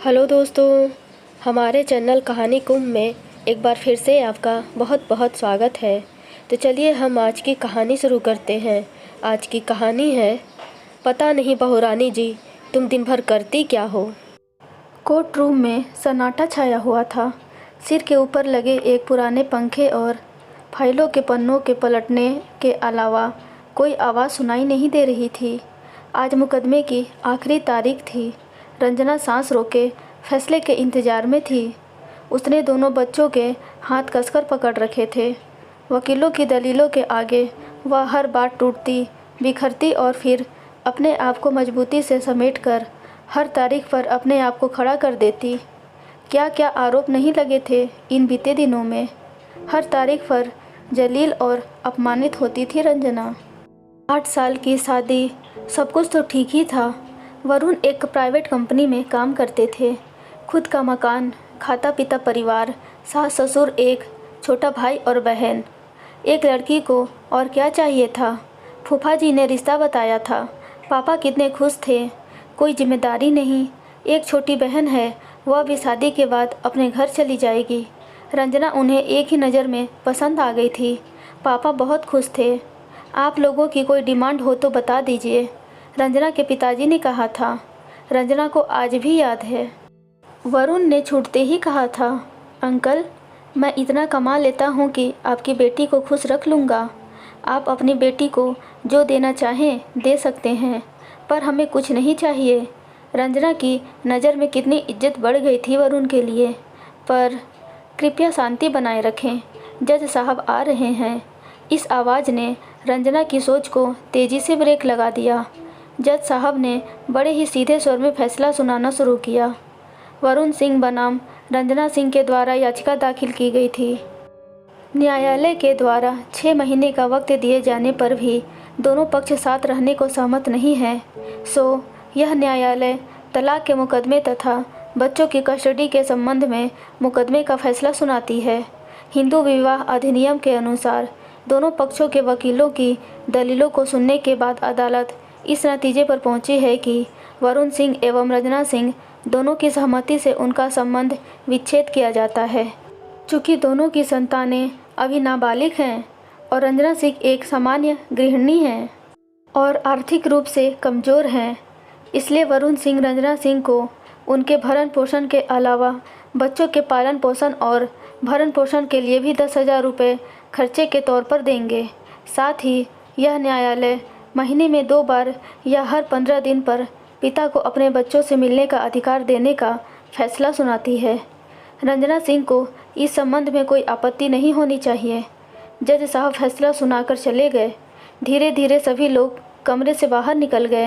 Hello दोस्तों, हमारे channel कहानी कुंभ में एक बार फिर से आपका बहुत बहुत स्वागत है। तो चलिए हम आज की कहानी शुरू करते हैं। आज की कहानी है पता नहीं बहुरानी जी तुम दिन भर करती क्या हो। कोर्ट रूम में सन्नाटा छाया हुआ था। सिर के ऊपर लगे एक पुराने पंखे और फाइलों के पन्नों के पलटने के अलावा कोई आवाज़ सुनाई नहीं दे रही थी। आज मुकदमे की आखिरी तारीख थी। रंजना सांस रोके फैसले के इंतज़ार में थी। उसने दोनों बच्चों के हाथ कसकर पकड़ रखे थे। वकीलों की दलीलों के आगे वह हर बार टूटती, बिखरती और फिर अपने आप को मजबूती से समेटकर हर तारीख पर अपने आप को खड़ा कर देती। क्या क्या आरोप नहीं लगे थे इन बीते दिनों में। हर तारीख पर जलील और अपमानित होती थी रंजना। 8 साल की शादी, सब कुछ तो ठीक ही था। वरुण एक प्राइवेट कंपनी में काम करते थे। खुद का मकान, खाता पिता परिवार, सास ससुर, एक छोटा भाई और बहन। एक लड़की को और क्या चाहिए था। फूफा जी ने रिश्ता बताया था। पापा कितने खुश थे। कोई जिम्मेदारी नहीं। एक छोटी बहन है, वह भी शादी के बाद अपने घर चली जाएगी। रंजना उन्हें एक ही नज़र में पसंद आ गई थी। पापा बहुत खुश थे। आप लोगों की कोई डिमांड हो तो बता दीजिए, रंजना के पिताजी ने कहा था। रंजना को आज भी याद है। वरुण ने छूटते ही कहा था, अंकल मैं इतना कमा लेता हूँ कि आपकी बेटी को खुश रख लूँगा। आप अपनी बेटी को जो देना चाहें दे सकते हैं, पर हमें कुछ नहीं चाहिए। रंजना की नज़र में कितनी इज्जत बढ़ गई थी वरुण के लिए। पर कृपया शांति बनाए रखें, जज साहब आ रहे हैं। इस आवाज़ ने रंजना की सोच को तेज़ी से ब्रेक लगा दिया। जज साहब ने बड़े ही सीधे स्वर में फैसला सुनाना शुरू किया। वरुण सिंह बनाम रंजना सिंह के द्वारा याचिका दाखिल की गई थी। न्यायालय के द्वारा 6 महीने का वक्त दिए जाने पर भी दोनों पक्ष साथ रहने को सहमत नहीं है। सो यह न्यायालय तलाक के मुकदमे तथा बच्चों की कस्टडी के संबंध में मुकदमे का फैसला सुनाती है। हिंदू विवाह अधिनियम के अनुसार दोनों पक्षों के वकीलों की दलीलों को सुनने के बाद अदालत इस नतीजे पर पहुंची है कि वरुण सिंह एवं रंजना सिंह दोनों की सहमति से उनका संबंध विच्छेद किया जाता है। चूँकि दोनों की संतानें अभी नाबालिग हैं और रंजना सिंह एक सामान्य गृहिणी हैं और आर्थिक रूप से कमज़ोर हैं, इसलिए वरुण सिंह रंजना सिंह को उनके भरण पोषण के अलावा बच्चों के पालन पोषण और भरण पोषण के लिए भी 10,000 रुपये खर्चे के तौर पर देंगे। साथ ही यह न्यायालय महीने में 2 बार या हर 15 दिन पर पिता को अपने बच्चों से मिलने का अधिकार देने का फैसला सुनाती है। रंजना सिंह को इस संबंध में कोई आपत्ति नहीं होनी चाहिए। जज साहब फैसला सुनाकर चले गए। धीरे धीरे सभी लोग कमरे से बाहर निकल गए।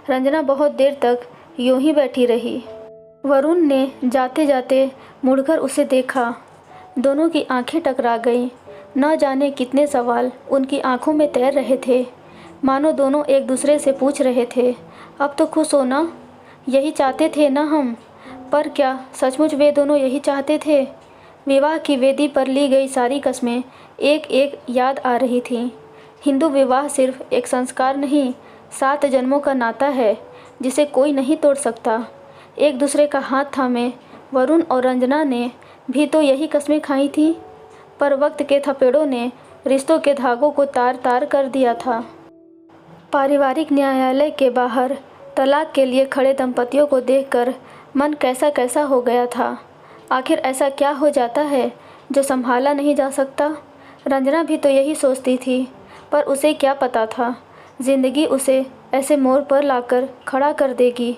रंजना बहुत देर तक यूं ही बैठी रही। वरुण ने जाते जाते मुड़कर उसे देखा। दोनों की आंखें टकरा गईं। न जाने कितने सवाल उनकी आंखों में तैर रहे थे, मानो दोनों एक दूसरे से पूछ रहे थे, अब तो खुश हो ना, यही चाहते थे ना हम। पर क्या सचमुच वे दोनों यही चाहते थे। विवाह की वेदी पर ली गई सारी कस्में एक एक याद आ रही थीं। हिंदू विवाह सिर्फ एक संस्कार नहीं, 7 जन्मों का नाता है जिसे कोई नहीं तोड़ सकता। एक दूसरे का हाथ थामे वरुण और रंजना ने भी तो यही कस्में खाई थीं, पर वक्त के थपेड़ों ने रिश्तों के धागों को तार तार कर दिया था। पारिवारिक न्यायालय के बाहर तलाक के लिए खड़े दंपतियों को देखकर मन कैसा कैसा हो गया था। आखिर ऐसा क्या हो जाता है जो संभाला नहीं जा सकता। रंजना भी तो यही सोचती थी, पर उसे क्या पता था ज़िंदगी उसे ऐसे मोड़ पर लाकर खड़ा कर देगी।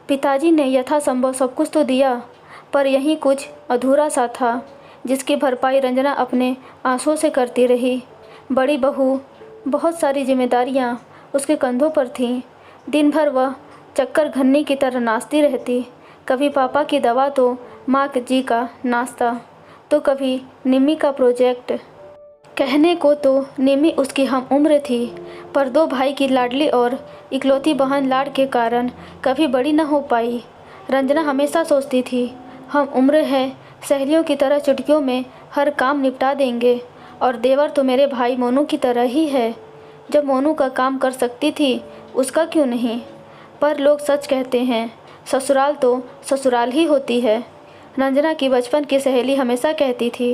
पिताजी ने यथासंभव सब कुछ तो दिया, पर यहीं कुछ अधूरा सा था जिसकी भरपाई रंजना अपने आंसुओं से करती रही। बड़ी बहू, बहुत सारी जिम्मेदारियाँ उसके कंधों पर थीं। दिन भर वह चक्कर घन्नी की तरह नाचती रहती। कभी पापा की दवा तो माँ जी का नाश्ता, तो कभी निम्मी का प्रोजेक्ट। कहने को तो निम्मी उसकी हम उम्र थी, पर 2 भाई की लाडली और इकलौती बहन लाड के कारण कभी बड़ी न हो पाई। रंजना हमेशा सोचती थी, हम उम्र है, सहेलियों की तरह चुटकियों में हर काम निपटा देंगे। और देवर तो मेरे भाई मोनू की तरह ही है। जब मोनू का काम कर सकती थी, उसका क्यों नहीं। पर लोग सच कहते हैं, ससुराल तो ससुराल ही होती है। रंजना की बचपन की सहेली हमेशा कहती थी,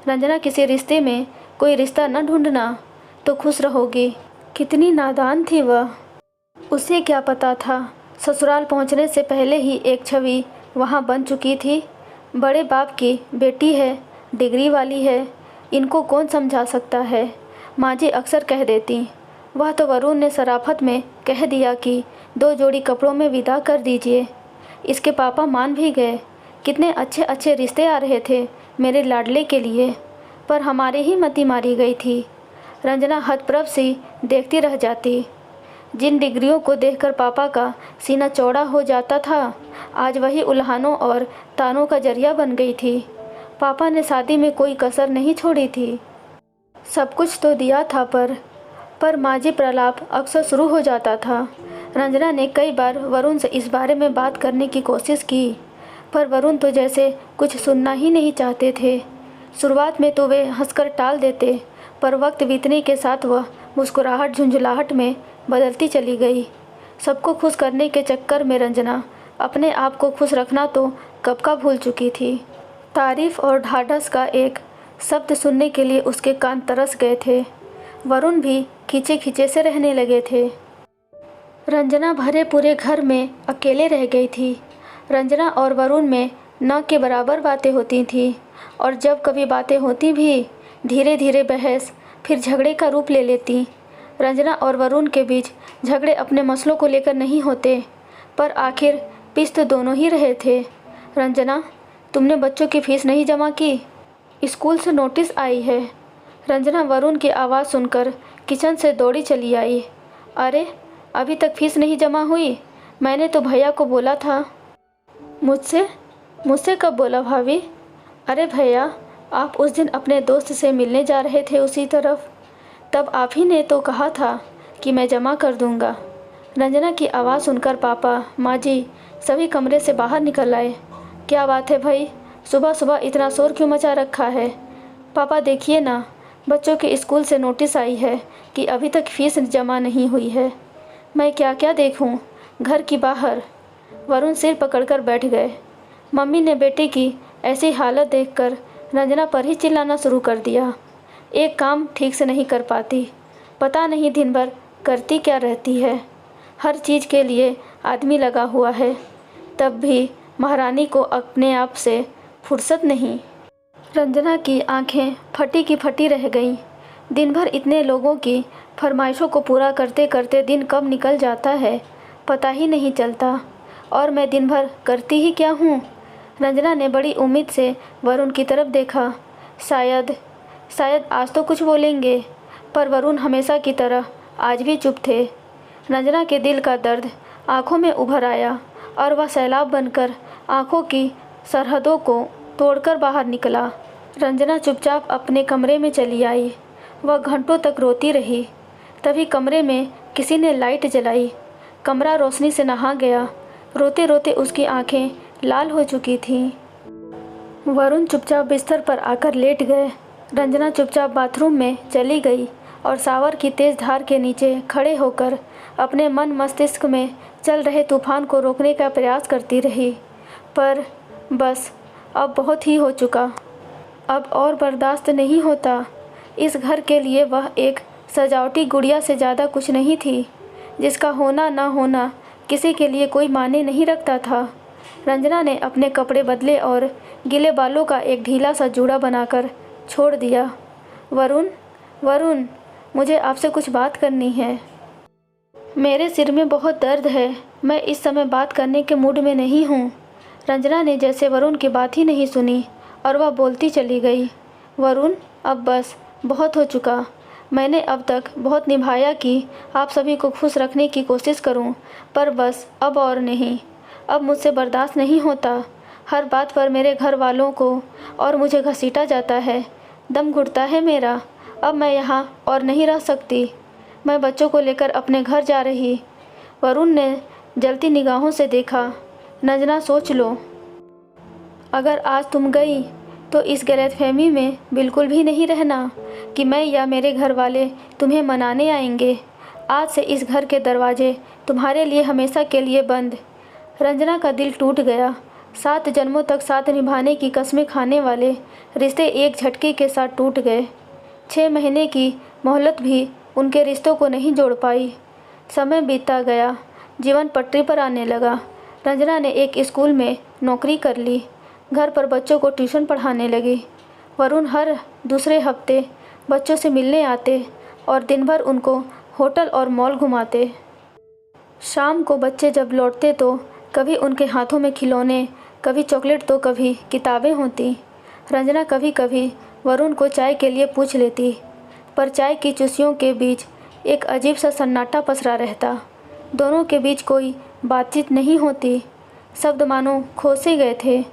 रंजना किसी रिश्ते में कोई रिश्ता न ढूंढना तो खुश रहोगी। कितनी नादान थी वह। उसे क्या पता था ससुराल पहुंचने से पहले ही एक छवि वहां बन चुकी थी। बड़े बाप की बेटी है, डिग्री वाली है, इनको कौन समझा सकता है। माँ जी अक्सर कह देती। वह तो वरुण ने शराफत में कह दिया कि 2 जोड़ी कपड़ों में विदा कर दीजिए। इसके पापा मान भी गए। कितने अच्छे अच्छे रिश्ते आ रहे थे मेरे लाडले के लिए, पर हमारे ही मती मारी गई थी। रंजना हतप्रभ सी देखती रह जाती। जिन डिग्रियों को देखकर पापा का सीना चौड़ा हो जाता था, आज वही उल्हानों और तानों का जरिया बन गई थी। पापा ने शादी में कोई कसर नहीं छोड़ी थी। सब कुछ तो दिया था, पर माजी प्रलाप अक्सर शुरू हो जाता था। रंजना ने कई बार वरुण से इस बारे में बात करने की कोशिश की, पर वरुण तो जैसे कुछ सुनना ही नहीं चाहते थे। शुरुआत में तो वे हंसकर टाल देते, पर वक्त बीतने के साथ वह मुस्कुराहट झुंझलाहट में बदलती चली गई। सबको खुश करने के चक्कर में रंजना अपने आप को खुश रखना तो कब का भूल चुकी थी। तारीफ और ढाढ़स का एक शब्द सुनने के लिए उसके कान तरस गए थे। वरुण भी खींचे खींचे से रहने लगे थे। रंजना भरे पूरे घर में अकेले रह गई थी। रंजना और वरुण में न के बराबर बातें होती थीं, और जब कभी बातें होती भी धीरे धीरे बहस फिर झगड़े का रूप ले लेती। रंजना और वरुण के बीच झगड़े अपने मसलों को लेकर नहीं होते, पर आखिर पिस तो दोनों ही रहे थे। रंजना, तुमने बच्चों की फीस नहीं जमा की? स्कूल से नोटिस आई है। रंजना वरुण की आवाज़ सुनकर किचन से दौड़ी चली आई। अरे, अभी तक फीस नहीं जमा हुई? मैंने तो भैया को बोला था। मुझसे कब बोला भाभी? अरे भैया, आप उस दिन अपने दोस्त से मिलने जा रहे थे उसी तरफ, तब आप ही ने तो कहा था कि मैं जमा कर दूंगा। रंजना की आवाज़ सुनकर पापा, माँ जी सभी कमरे से बाहर निकल आए। क्या बात है भाई, सुबह सुबह इतना शोर क्यों मचा रखा है? पापा देखिए ना, बच्चों के स्कूल से नोटिस आई है कि अभी तक फीस जमा नहीं हुई है। मैं क्या क्या देखूं घर की बाहर। वरुण सिर पकड़कर बैठ गए। मम्मी ने बेटे की ऐसी हालत देखकर रंजना पर ही चिल्लाना शुरू कर दिया। एक काम ठीक से नहीं कर पाती, पता नहीं दिन भर करती क्या रहती है। हर चीज़ के लिए आदमी लगा हुआ है, तब भी महारानी को अपने आप से फुर्सत नहीं। रंजना की आंखें फटी की फटी रह गईं। दिन भर इतने लोगों की फरमाइशों को पूरा करते करते दिन कब निकल जाता है पता ही नहीं चलता, और मैं दिन भर करती ही क्या हूँ। रंजना ने बड़ी उम्मीद से वरुण की तरफ देखा। शायद आज तो कुछ बोलेंगे, पर वरुण हमेशा की तरह आज भी चुप थे। रंजना के दिल का दर्द आंखों में उभर आया, और वह सैलाब बनकर आंखों की सरहदों को तोड़कर बाहर निकला। रंजना चुपचाप अपने कमरे में चली आई। वह घंटों तक रोती रही। तभी कमरे में किसी ने लाइट जलाई। कमरा रोशनी से नहा गया। रोते रोते उसकी आंखें लाल हो चुकी थीं। वरुण चुपचाप बिस्तर पर आकर लेट गए। रंजना चुपचाप बाथरूम में चली गई और शावर की तेज़ धार के नीचे खड़े होकर अपने मन मस्तिष्क में चल रहे तूफान को रोकने का प्रयास करती रही। पर बस अब बहुत ही हो चुका। अब और बर्दाश्त नहीं होता। इस घर के लिए वह एक सजावटी गुड़िया से ज़्यादा कुछ नहीं थी, जिसका होना ना होना किसी के लिए कोई मायने नहीं रखता था। रंजना ने अपने कपड़े बदले और गीले बालों का एक ढीला सा जूड़ा बनाकर छोड़ दिया। वरुण, मुझे आपसे कुछ बात करनी है। मेरे सिर में बहुत दर्द है, मैं इस समय बात करने के मूड में नहीं हूँ। रंजना ने जैसे वरुण की बात ही नहीं सुनी और वह बोलती चली गई। वरुण, अब बस बहुत हो चुका। मैंने अब तक बहुत निभाया कि आप सभी को खुश रखने की कोशिश करूं, पर बस अब और नहीं। अब मुझसे बर्दाश्त नहीं होता। हर बात पर मेरे घर वालों को और मुझे घसीटा जाता है। दम घुटता है मेरा। अब मैं यहाँ और नहीं रह सकती। मैं बच्चों को लेकर अपने घर जा रही। वरुण ने जलती निगाहों से देखा। रंजना, सोच लो, अगर आज तुम गई तो इस गलतफहमी में बिल्कुल भी नहीं रहना कि मैं या मेरे घर वाले तुम्हें मनाने आएंगे। आज से इस घर के दरवाजे तुम्हारे लिए हमेशा के लिए बंद। रंजना का दिल टूट गया। 7 जन्मों तक साथ निभाने की कस्में खाने वाले रिश्ते एक झटके के साथ टूट गए। 6 महीने की मोहलत भी उनके रिश्तों को नहीं जोड़ पाई। समय बीतता गया, जीवन पटरी पर आने लगा। रंजना ने एक स्कूल में नौकरी कर ली, घर पर बच्चों को ट्यूशन पढ़ाने लगी। वरुण हर दूसरे हफ्ते बच्चों से मिलने आते और दिन भर उनको होटल और मॉल घुमाते। शाम को बच्चे जब लौटते तो कभी उनके हाथों में खिलौने, कभी चॉकलेट तो कभी किताबें होती। रंजना कभी कभी वरुण को चाय के लिए पूछ लेती, पर चाय की चुस्कियों के बीच एक अजीब सा सन्नाटा पसरा रहता। दोनों के बीच कोई बातचीत नहीं होती, शब्द मानो खो से गए थे।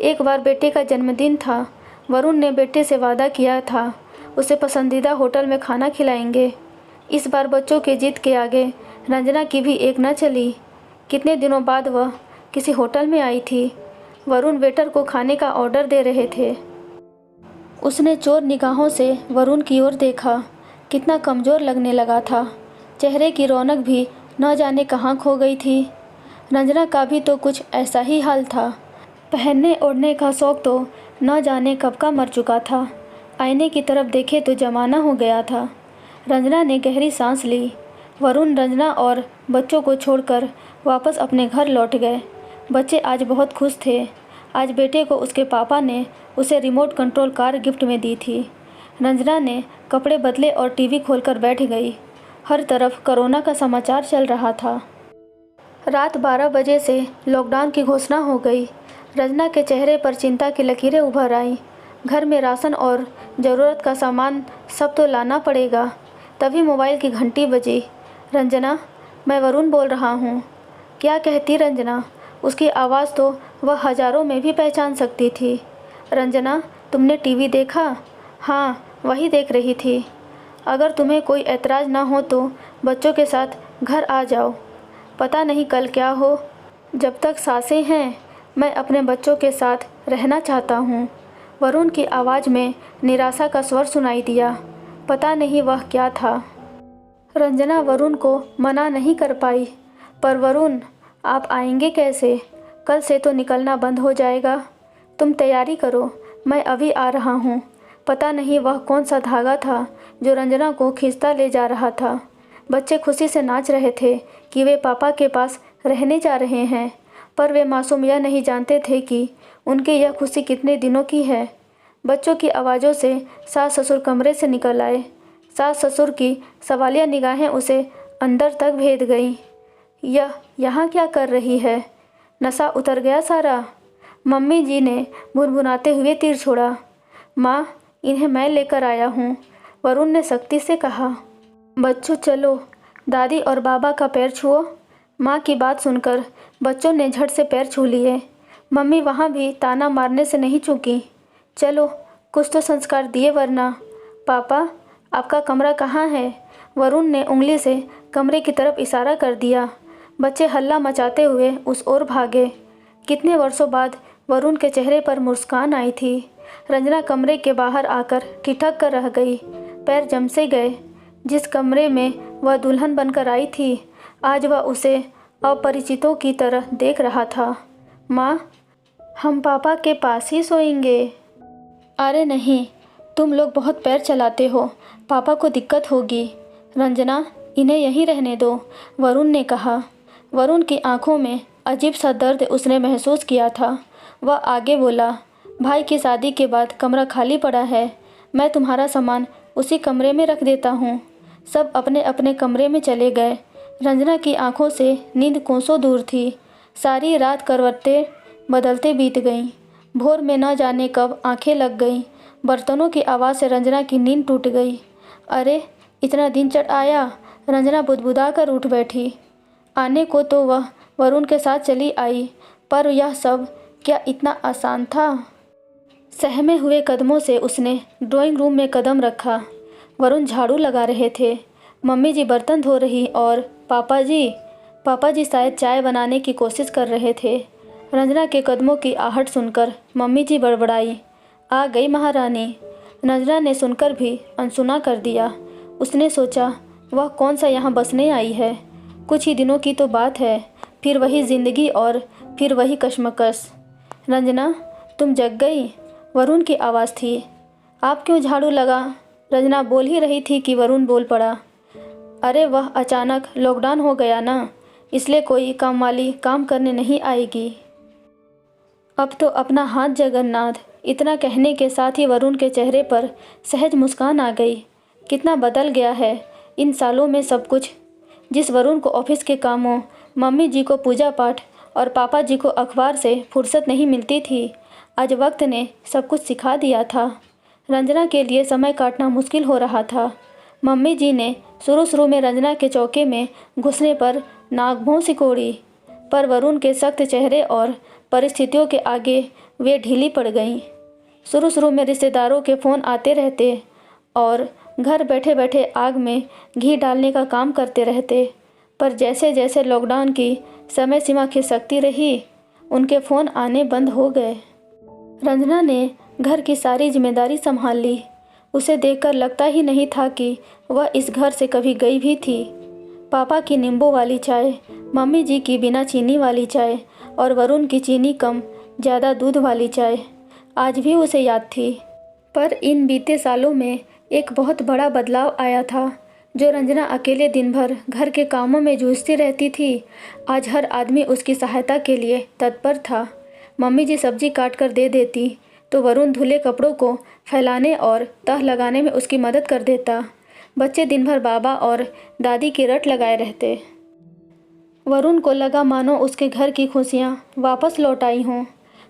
एक बार बेटे का जन्मदिन था। वरुण ने बेटे से वादा किया था उसे पसंदीदा होटल में खाना खिलाएंगे। इस बार बच्चों के जिद के आगे रंजना की भी एक न चली। कितने दिनों बाद वह किसी होटल में आई थी। वरुण वेटर को खाने का ऑर्डर दे रहे थे। उसने चोर निगाहों से वरुण की ओर देखा। कितना कमज़ोर लगने लगा था। चेहरे की रौनक भी न जाने कहाँ खो गई थी। रंजना का भी तो कुछ ऐसा ही हाल था। पहनने ओढ़ने का शौक़ तो न जाने कब का मर चुका था। आईने की तरफ देखे तो जमाना हो गया था। रंजना ने गहरी सांस ली। वरुण रंजना और बच्चों को छोड़कर वापस अपने घर लौट गए। बच्चे आज बहुत खुश थे। आज बेटे को उसके पापा ने उसे रिमोट कंट्रोल कार गिफ्ट में दी थी। रंजना ने कपड़े बदले और टीवी खोलकर बैठ गई। हर तरफ कोरोना का समाचार चल रहा था। रात 12 बजे से लॉकडाउन की घोषणा हो गई। रंजना के चेहरे पर चिंता की लकीरें उभर आईं। घर में राशन और ज़रूरत का सामान सब तो लाना पड़ेगा। तभी मोबाइल की घंटी बजी। रंजना, मैं वरुण बोल रहा हूँ। क्या कहती रंजना? उसकी आवाज़ तो वह हज़ारों में भी पहचान सकती थी। रंजना, तुमने टीवी देखा? हाँ, वही देख रही थी। अगर तुम्हें कोई ऐतराज़ ना हो तो बच्चों के साथ घर आ जाओ। पता नहीं कल क्या हो। जब तक सांसें हैं मैं अपने बच्चों के साथ रहना चाहता हूँ। वरुण की आवाज़ में निराशा का स्वर सुनाई दिया। पता नहीं वह क्या था। रंजना वरुण को मना नहीं कर पाई। पर वरुण, आप आएंगे कैसे? कल से तो निकलना बंद हो जाएगा। तुम तैयारी करो, मैं अभी आ रहा हूँ। पता नहीं वह कौन सा धागा था जो रंजना को खींचता ले जा रहा था। बच्चे खुशी से नाच रहे थे कि वे पापा के पास रहने जा रहे हैं, पर वे मासूम यह नहीं जानते थे कि उनकी यह खुशी कितने दिनों की है। बच्चों की आवाज़ों से सास ससुर कमरे से निकल आए। सास ससुर की सवालिया निगाहें उसे अंदर तक भेद गईं। यह यहाँ क्या कर रही है? नशा उतर गया सारा? मम्मी जी ने भुनभुनाते हुए तीर छोड़ा। माँ, इन्हें मैं लेकर आया हूँ, वरुण ने सख्ती से कहा। बच्चों चलो, दादी और बाबा का पैर छुओ। माँ की बात सुनकर बच्चों ने झट से पैर छू लिए। मम्मी वहाँ भी ताना मारने से नहीं चूकीं। चलो, कुछ तो संस्कार दिए वरना। पापा, आपका कमरा कहाँ है? वरुण ने उंगली से कमरे की तरफ इशारा कर दिया। बच्चे हल्ला मचाते हुए उस ओर भागे। कितने वर्षों बाद वरुण के चेहरे पर मुस्कान आई थी। रंजना कमरे के बाहर आकर ठिठक कर रह गई। पैर जम से गए। जिस कमरे में वह दुल्हन बनकर आई थी, आज वह उसे अपरिचितों की तरह देख रहा था। माँ, हम पापा के पास ही सोएंगे। अरे नहीं, तुम लोग बहुत पैर चलाते हो, पापा को दिक्कत होगी। रंजना, इन्हें यहीं रहने दो, वरुण ने कहा। वरुण की आंखों में अजीब सा दर्द उसने महसूस किया था। वह आगे बोला, भाई की शादी के बाद कमरा खाली पड़ा है, मैं तुम्हारा सामान उसी कमरे में रख देता हूँ। सब अपने अपने कमरे में चले गए। रंजना की आंखों से नींद कोसों दूर थी। सारी रात करवटें बदलते बीत गईं। भोर में न जाने कब आंखें लग गईं। बर्तनों की आवाज़ से रंजना की नींद टूट गई। अरे, इतना दिन चढ़ आया? रंजना बुदबुदा कर उठ बैठी। आने को तो वह वरुण के साथ चली आई, पर यह सब क्या इतना आसान था? सहमे हुए कदमों से उसने ड्राइंग रूम में कदम रखा। वरुण झाड़ू लगा रहे थे, मम्मी जी बर्तन धो रही और पापा जी शायद चाय बनाने की कोशिश कर रहे थे। रंजना के कदमों की आहट सुनकर मम्मी जी बड़बड़ाई, आ गई महारानी। रंजना ने सुनकर भी अनसुना कर दिया। उसने सोचा, वह कौन सा यहाँ बसने आई है? कुछ ही दिनों की तो बात है, फिर वही ज़िंदगी और फिर वही कश्मकश। रंजना, तुम जग गई? वरुण की आवाज़ थी। आप क्यों झाड़ू लगा? रंजना बोल ही रही थी कि वरुण बोल पड़ा। अरे वह अचानक लॉकडाउन हो गया ना, इसलिए कोई काम वाली काम करने नहीं आएगी। अब तो अपना हाथ जगन्नाथ। इतना कहने के साथ ही वरुण के चेहरे पर सहज मुस्कान आ गई। कितना बदल गया है इन सालों में सब कुछ। जिस वरुण को ऑफिस के कामों, मम्मी जी को पूजा पाठ और पापा जी को अखबार से फुर्सत नहीं मिलती थी, आज वक्त ने सब कुछ सिखा दिया था। रंजना के लिए समय काटना मुश्किल हो रहा था। मम्मी जी ने शुरू में रंजना के चौके में घुसने पर नाक सिकोड़ी, पर वरुण के सख्त चेहरे और परिस्थितियों के आगे वे ढीली पड़ गईं। शुरू में रिश्तेदारों के फ़ोन आते रहते और घर बैठे बैठे आग में घी डालने का काम करते रहते, पर जैसे जैसे लॉकडाउन की समय सीमा खिसकती रही, उनके फ़ोन आने बंद हो गए। रंजना ने घर की सारी जिम्मेदारी संभाल ली। उसे देखकर लगता ही नहीं था कि वह इस घर से कभी गई भी थी। पापा की नींबू वाली चाय, मम्मी जी की बिना चीनी वाली चाय और वरुण की चीनी कम ज़्यादा दूध वाली चाय आज भी उसे याद थी। पर इन बीते सालों में एक बहुत बड़ा बदलाव आया था। जो रंजना अकेले दिन भर घर के कामों में जूझती रहती थी, आज हर आदमी उसकी सहायता के लिए तत्पर था। मम्मी जी सब्जी काट कर दे देती तो वरुण धुले कपड़ों को फैलाने और तह लगाने में उसकी मदद कर देता। बच्चे दिन भर बाबा और दादी की रट लगाए रहते। वरुण को लगा मानो उसके घर की खुशियाँ वापस लौट आई हों।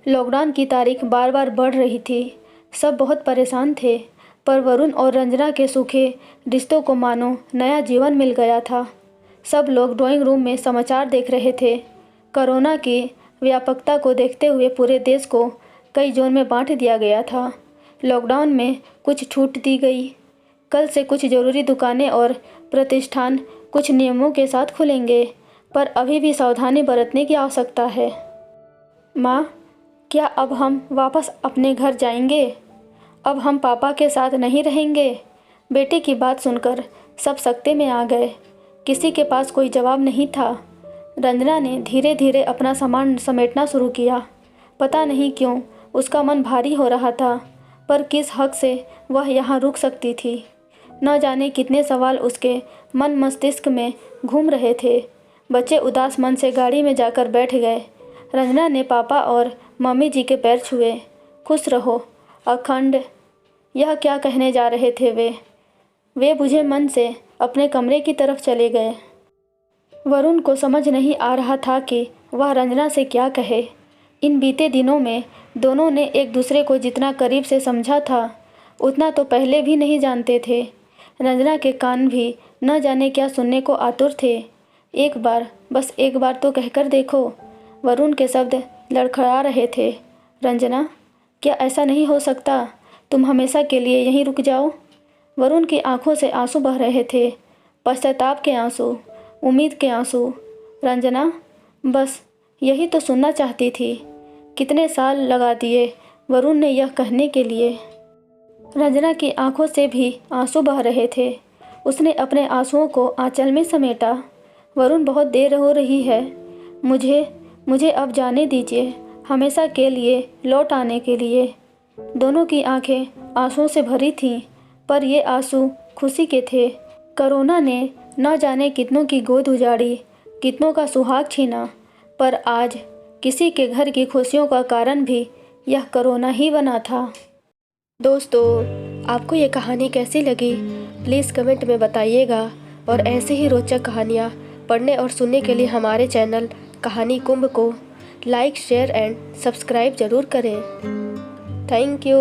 लॉकडाउन की तारीख बार बार बढ़ रही थी। सब बहुत परेशान थे, पर वरुण और रंजना के सूखे रिश्तों को मानो नया जीवन मिल गया था। सब लोग ड्राइंग रूम में समाचार देख रहे थे। कोरोना की व्यापकता को देखते हुए पूरे देश को कई जोन में बांट दिया गया था। लॉकडाउन में कुछ छूट दी गई। कल से कुछ ज़रूरी दुकानें और प्रतिष्ठान कुछ नियमों के साथ खुलेंगे, पर अभी भी सावधानी बरतने की आवश्यकता है। माँ, क्या अब हम वापस अपने घर जाएंगे? अब हम पापा के साथ नहीं रहेंगे? बेटे की बात सुनकर सब सकते में आ गए। किसी के पास कोई जवाब नहीं था। रंजना ने धीरे धीरे अपना सामान समेटना शुरू किया। पता नहीं क्यों उसका मन भारी हो रहा था, पर किस हक से वह यहाँ रुक सकती थी। न जाने कितने सवाल उसके मन मस्तिष्क में घूम रहे थे। बच्चे उदास मन से गाड़ी में जाकर बैठ गए। रंजना ने पापा और मम्मी जी के पैर छुए। खुश रहो अखंड, यह क्या कहने जा रहे थे वे बुझे मन से अपने कमरे की तरफ चले गए। वरुण को समझ नहीं आ रहा था कि वह रंजना से क्या कहे। इन बीते दिनों में दोनों ने एक दूसरे को जितना करीब से समझा था, उतना तो पहले भी नहीं जानते थे। रंजना के कान भी न जाने क्या सुनने को आतुर थे। एक बार, बस एक बार तो कहकर देखो। वरुण के शब्द लड़खड़ा रहे थे। रंजना, क्या ऐसा नहीं हो सकता? तुम हमेशा के लिए यहीं रुक जाओ। वरुण की आंखों से आंसू बह रहे थे, पश्चाताप के आंसू, उम्मीद के आंसू। रंजना बस यही तो सुनना चाहती थी। कितने साल लगा दिए वरुण ने यह कहने के लिए। रंजना की आंखों से भी आंसू बह रहे थे। उसने अपने आंसुओं को आंचल में समेटा। वरुण, बहुत देर हो रही है। मुझे अब जाने दीजिए, हमेशा के लिए लौट आने के लिए। दोनों की आंखें आंसुओं से भरी थीं, पर ये आंसू खुशी के थे। कोरोना ने न जाने कितनों की गोद उजाड़ी, कितनों का सुहाग छीना, पर आज किसी के घर की खुशियों का कारण भी यह कोरोना ही बना था। दोस्तों, आपको ये कहानी कैसी लगी प्लीज़ कमेंट में बताइएगा, और ऐसे ही रोचक कहानियाँ पढ़ने और सुनने के लिए हमारे चैनल कहानी कुंभ को लाइक, शेयर एंड सब्सक्राइब ज़रूर करें। Thank you.